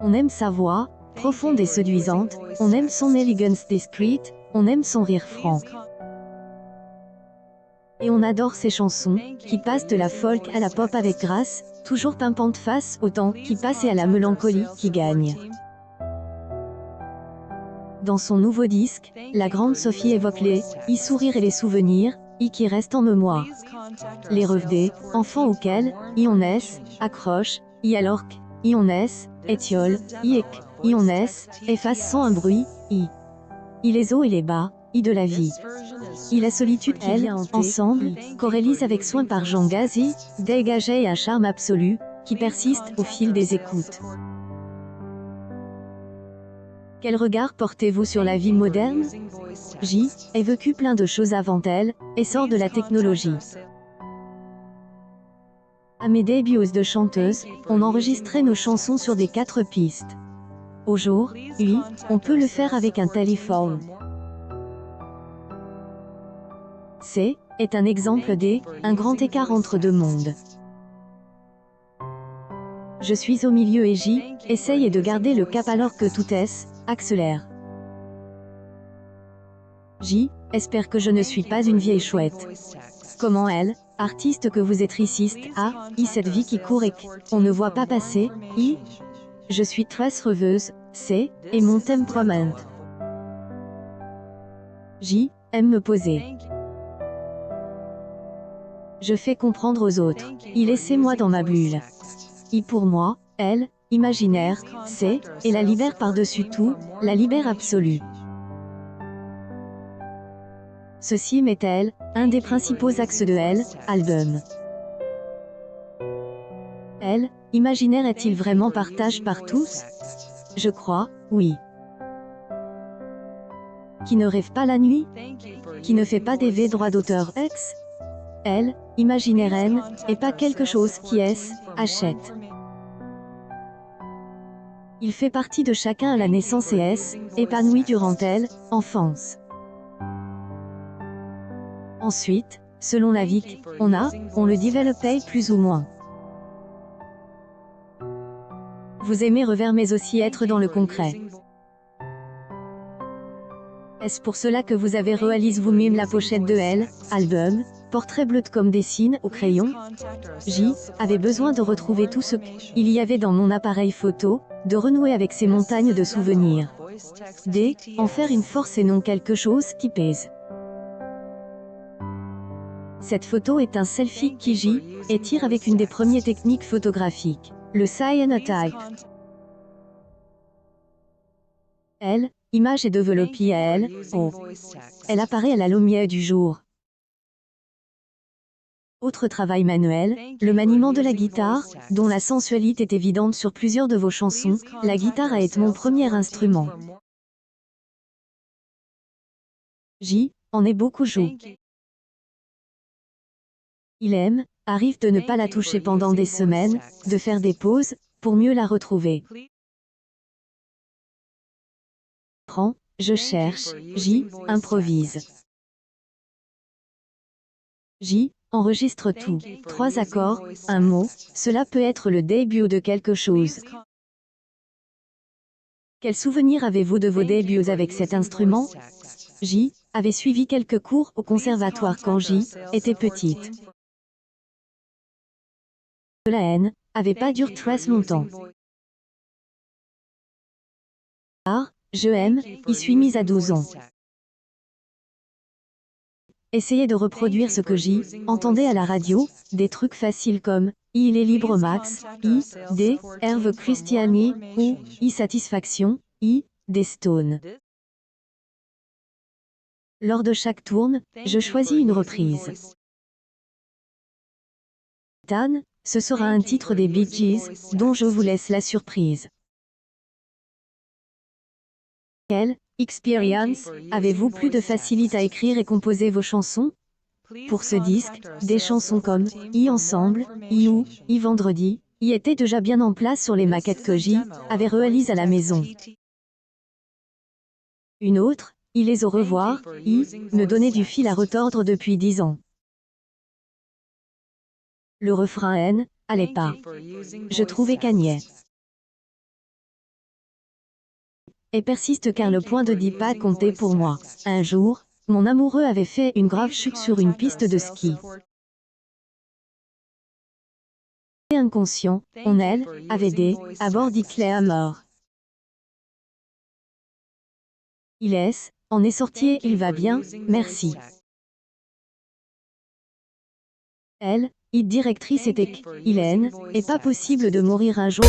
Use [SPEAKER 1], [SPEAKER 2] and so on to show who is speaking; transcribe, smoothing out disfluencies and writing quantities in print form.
[SPEAKER 1] On aime sa voix, profonde et séduisante, on aime son élégance discrète, on aime son rire franc. Et on adore ses chansons, qui passent de la folk à la pop avec grâce, toujours pimpante face au temps qui passe et à la mélancolie qui gagne. Dans son nouveau disque, la grande Sophie évoque les sourires et les souvenirs, qui restent en mémoire. Les rêves enfants auxquels, on est, accroche, alors que, on est, étiole, on est, efface sans un bruit, les hauts et les bas, de la vie. La solitude qui vient hanter, ensemble, qu'Aurélie avec soin par Jean Gazi, dégageait un charme absolu, qui persiste au fil des écoutes. Quel regard portez-vous sur la vie moderne? J a vécu plein de choses avant elle, et sort de la technologie. À mes débuts de chanteuse, on enregistrait nos chansons sur des 4 pistes. Aujourd'hui, on peut le faire avec un téléphone. Est un exemple un grand écart entre deux mondes. Je suis au milieu et essaye de garder le cap alors que tout accélère. Espère que je ne suis pas une vieille chouette. Comment elle, artiste que vous êtes raciste, cette vie qui court et qu'on ne voit pas passer, je suis très rêveuse, et mon tempérament. Aime me poser. Je fais comprendre aux autres, laissez-moi dans ma bulle. Pour moi, elle, imaginaire, et la libère par-dessus tout, la libère absolue. Ceci m'est-elle, un des principaux axes de elle, album. Elle, imaginaire est-il vraiment partage par tous? Je crois, oui. Qui ne rêve pas la nuit? Qui ne fait pas des droits d'auteur ex? Elle, imaginaire N, et pas quelque chose qui achète. Il fait partie de chacun à la naissance et épanoui durant elle, enfance. Ensuite, selon la vie qu'on on le développait plus ou moins. Vous aimez revers mais aussi être dans le concret. Est-ce pour cela que vous avez réalisé vous-même la pochette de elle, album, portrait bleu comme dessine au crayon? Avait besoin de retrouver tout ce qu'il y avait dans mon appareil photo, de renouer avec ces montagnes de souvenirs. En faire une force et non quelque chose qui pèse. Cette photo est un selfie qui tire avec une des premières techniques photographiques, le cyanotype. Elle, image est développée à elle, elle apparaît à la lumière du jour. Autre travail manuel, le maniement de la guitare, dont la sensualité est évidente sur plusieurs de vos chansons, la guitare a été mon premier instrument. En ai beaucoup joué. Il aime, arrive de ne pas la toucher pendant des semaines, de faire des pauses, pour mieux la retrouver. Je cherche, improvise. Enregistre tout. 3 accords, un mot, cela peut être le début de quelque chose. Quel souvenir avez-vous de vos débuts avec cet instrument? Avait suivi quelques cours au conservatoire quand était petite. La haine avait pas duré très longtemps. Je aime, y suis mise à 12 ans. Essayez de reproduire ce que entendez à la radio, des trucs faciles comme il est libre max, Herve Christiani, ou satisfaction, des Stones. Lors de chaque tourne, je choisis une reprise. Tan, ce sera un titre des Bee Gees, dont je vous laisse la surprise. Quelle expérience avez-vous plus de facilité à écrire et composer vos chansons? Pour ce disque, des chansons comme Ensemble, ou Vendredi, étaient déjà bien en place sur les maquettes que avait réalisées à la maison. Une autre, les au revoir, me donnait du fil à retordre depuis 10 ans. Le refrain N, allait pas. Je trouvais qu'Agnès et persiste car le point de départ comptait pour moi. Un jour, mon amoureux avait fait une grave chute sur une piste de ski. Inconscient, on elle, avait des, à bord d'Iclay à mort. Il est, en est sorti, il va bien, merci. Elle, directrice était Hélène, est pas possible de mourir un jour.